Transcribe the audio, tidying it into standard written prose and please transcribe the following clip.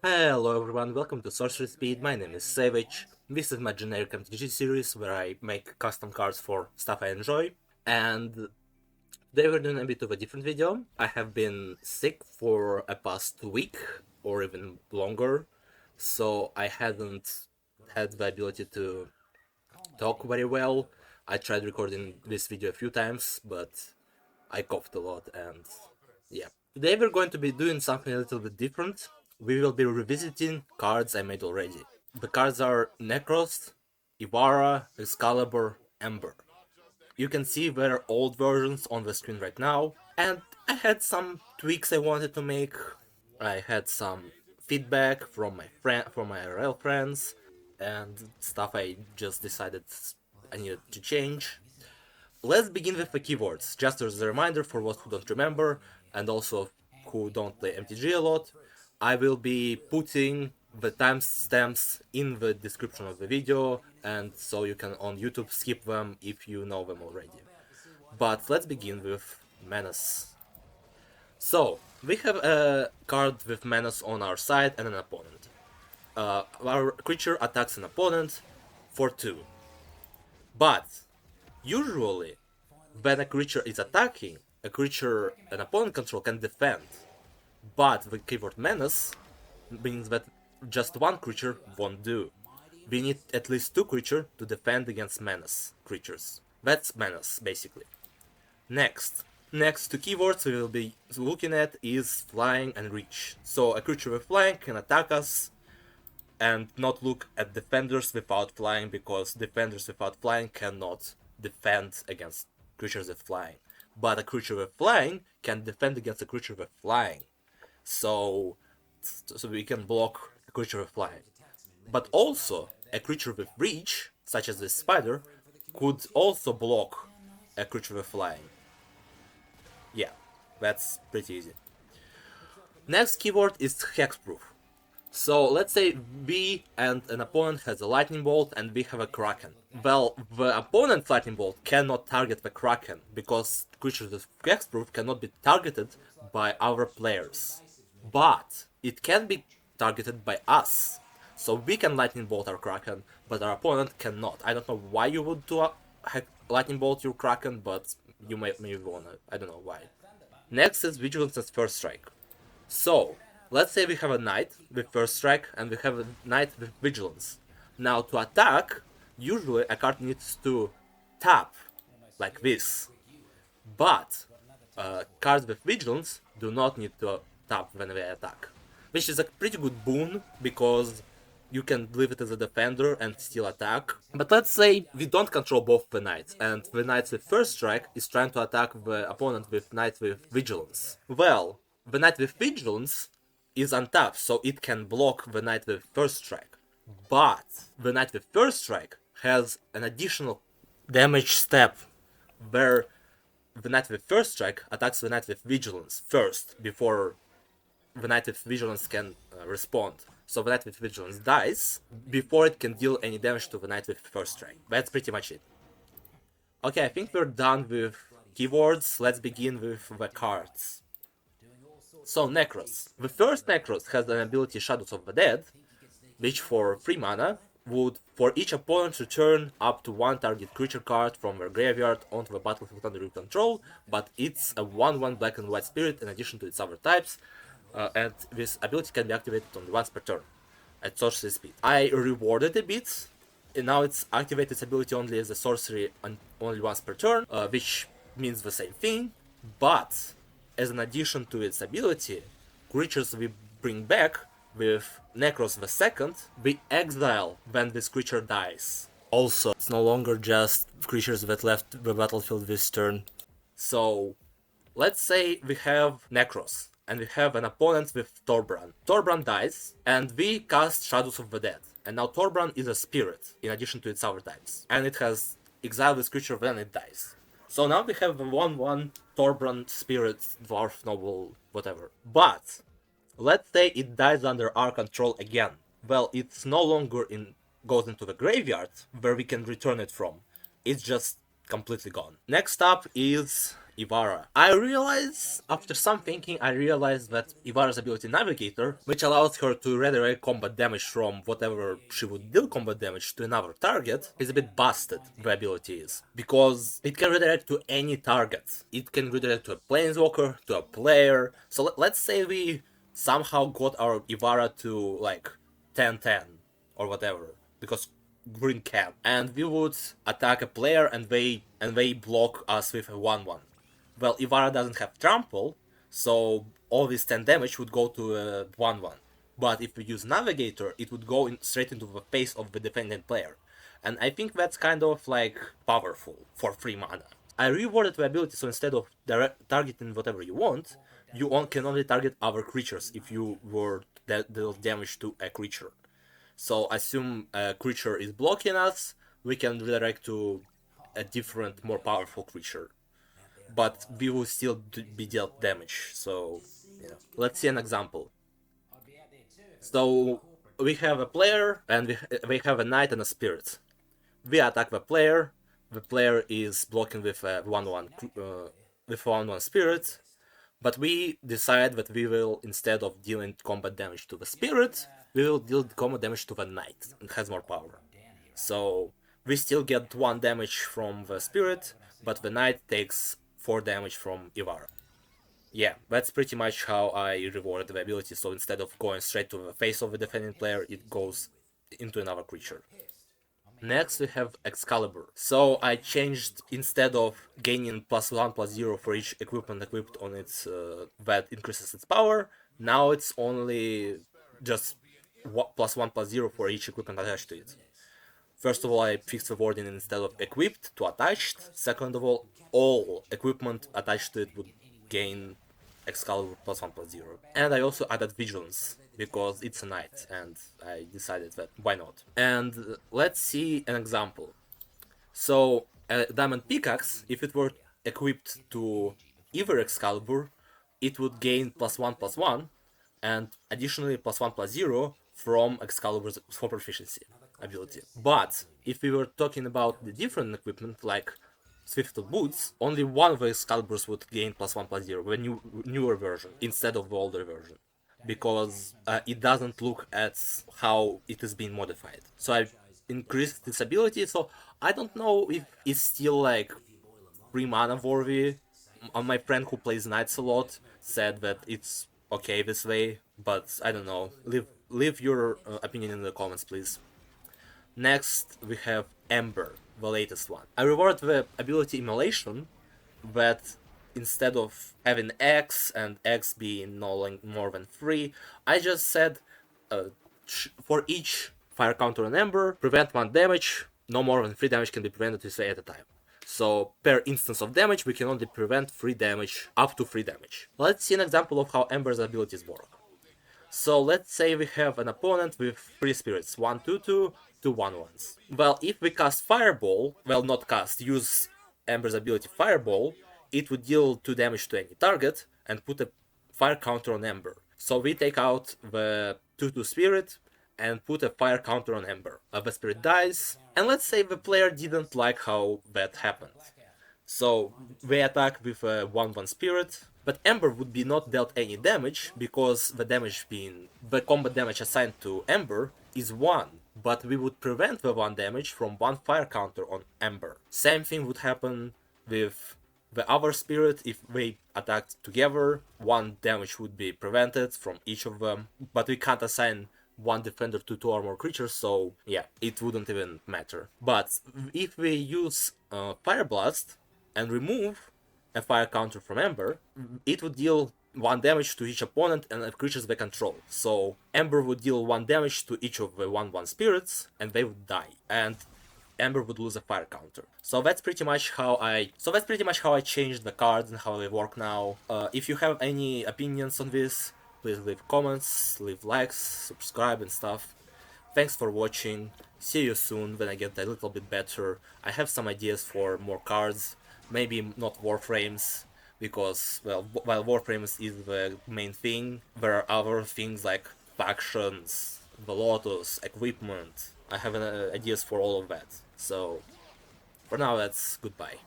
Hello everyone, welcome to Sorcery Speed. My name is Savage. This is my generic MTG series where I make custom cards for stuff I enjoy. And today we're doing a bit of a different video. I have been sick for a past week or even longer, so I hadn't had the ability to talk very well. I tried recording this video a few times, but I coughed a lot and yeah. Today we're going to be doing something a little bit different. We will be revisiting cards I made already. The cards are Nekros, Ivara, Excalibur, Ember. You can see their old versions on the screen right now, and I had some tweaks I wanted to make. I had some feedback from my IRL friends, and stuff I just decided I needed to change. Let's begin with the keywords, just as a reminder for those who don't remember, and also who don't play MTG a lot. I will be putting the timestamps in the description of the video, and so you can on YouTube skip them if you know them already. But let's begin with Menace. So, we have a card with Menace on our side and an opponent. Our creature attacks an opponent for 2. But, usually, when a creature is attacking, an opponent control can defend. But the keyword Menace means that just one creature won't do. We need at least 2 creatures to defend against Menace creatures. That's Menace, basically. Next to keywords we will be looking at is Flying and Reach. So a creature with Flying can attack us and not look at defenders without flying, because defenders without flying cannot defend against creatures with flying. But a creature with flying can defend against a creature with flying. So we can block a creature with flying. But also, a creature with reach, such as this spider, could also block a creature with flying. Yeah, that's pretty easy. Next keyword is Hexproof. So let's say we and an opponent has a lightning bolt and we have a kraken. Well, the opponent's lightning bolt cannot target the kraken because creatures with hexproof cannot be targeted by our players. But it can be targeted by us. So we can lightning bolt our kraken, but our opponent cannot. I don't know why you would do a lightning bolt your kraken, but you may wanna. I don't know why. Next is Vigilance First Strike. So, let's say we have a knight with first strike and we have a knight with vigilance. Now to attack, usually a card needs to tap, like this. But cards with vigilance do not need to tap when they attack. Which is a pretty good boon, because you can leave it as a defender and still attack. But let's say we don't control both the knights, and the knight with first strike is trying to attack the opponent with knight with vigilance. Well, the knight with vigilance is untapped, so it can block the knight with first strike. But the knight with first strike has an additional damage step where the knight with first strike attacks the knight with vigilance first before the knight with vigilance can respond. So the knight with vigilance dies before it can deal any damage to the knight with first strike. That's pretty much it. Okay, I think we're done with keywords. Let's begin with the cards. So Nekros. The first Nekros has an ability Shadows of the Dead, which for 3 mana would, for each opponent, return up to 1 target creature card from their graveyard onto the battlefield under your control, but it's a 1/1 black and white spirit in addition to its other types, and this ability can be activated only once per turn at sorcery speed. I rewarded a bit, and now it's activated its ability only as a sorcery only once per turn, which means the same thing, but as an addition to its ability, creatures we bring back with Nekros the second, we exile when this creature dies. Also, it's no longer just creatures that left the battlefield this turn. So, let's say we have Nekros, and we have an opponent with Thorbrand. Thorbrand dies, and we cast Shadows of the Dead. And now Thorbrand is a spirit, in addition to its other types. And it has exiled this creature when it dies. So now we have a 1/1 Thorbrand Spirit, Dwarf, Noble, whatever. But let's say it dies under our control again. Well, it's no longer goes into the graveyard where we can return it from. It's just completely gone. Next up is Ivara. After some thinking, I realized that Ivara's ability Navigator, which allows her to redirect combat damage from whatever she would deal combat damage to another target, is a bit busted, the ability is. Because it can redirect to any target. It can redirect to a planeswalker, to a player. So let's say we somehow got our Ivara to like 10-10 or whatever, because green can, and we would attack a player and they block us with a 1-1. Well, Ivara doesn't have trample, so all this 10 damage would go to a 1-1. But if we use Navigator, it would go straight into the face of the defending player. And I think that's kind of like powerful for 3 mana. I rewarded the ability, so instead of targeting whatever you want, you can only target other creatures if you were deal damage to a creature. So assume a creature is blocking us, we can redirect to a different, more powerful creature. But we will still be dealt damage, so yeah. Let's see an example. So we have a player, and we have a knight and a spirit. We attack the player is blocking with a 1-1 spirit, but we decide that we will, instead of dealing combat damage to the spirit, we will deal combat damage to the knight. It has more power. So we still get 1 damage from the spirit, but the knight takes 4 damage from Ivara. Yeah, that's pretty much how I rewarded the ability, so instead of going straight to the face of the defending player, it goes into another creature. Next we have Excalibur. So I changed, instead of gaining +1/+0 for each equipment equipped on its that increases its power, now it's only just +1/+0 for each equipment attached to it. First of all, I fixed the wording instead of equipped to attached. Second of all equipment attached to it would gain Excalibur +1/+0. And I also added Vigilance, because it's a knight, and I decided that why not. And let's see an example. So a Diamond Pickaxe, if it were equipped to either Excalibur, it would gain +1/+1, and additionally +1/+0 from Excalibur's for proficiency ability. But if we were talking about the different equipment, like Swift Boots, only one of the Excaliburs would gain +1/+0, the newer version, instead of the older version, because it doesn't look at how it is being modified. So I increased its ability, so I don't know if it's still like 3 mana worthy. My friend who plays Knights a lot said that it's okay this way, but I don't know. Leave your opinion in the comments, please. Next, we have Ember, the latest one. I reward the ability Immolation, that instead of having X and X being no more than 3, I just said for each fire counter on Ember, prevent 1 damage, no more than 3 damage can be prevented this way at a time. So per instance of damage, we can only prevent 3 damage, up to 3 damage. Let's see an example of how Ember's abilities work. So let's say we have an opponent with 3 spirits, 1/2/2, 2 1/1s. Well, if we cast Fireball, well, not cast, use Ember's ability Fireball, it would deal 2 damage to any target and put a fire counter on Ember. So we take out the 2/2 spirit and put a fire counter on Ember. The spirit dies, and let's say the player didn't like how that happened. So we attack with a 1/1 spirit, but Ember would be not dealt any damage, because the combat damage assigned to Ember is 1, but we would prevent the 1 damage from 1 fire counter on Ember. Same thing would happen with the other spirit. If they attacked together, 1 damage would be prevented from each of them, but we can't assign 1 defender to 2 or more creatures, so yeah, it wouldn't even matter. But if we use Fire Blast and remove a fire counter from Ember, it would deal 1 damage to each opponent and creatures they control. So Ember would deal 1 damage to each of the 1/1 spirits, and they would die. And Ember would lose a fire counter. So that's pretty much how I changed the cards and how they work now. If you have any opinions on this, please leave comments, leave likes, subscribe and stuff. Thanks for watching. See you soon when I get a little bit better. I have some ideas for more cards. Maybe not Warframes, because, well, while Warframes is the main thing, there are other things like factions, the Lotus, equipment. I have ideas for all of that. So, for now, that's goodbye.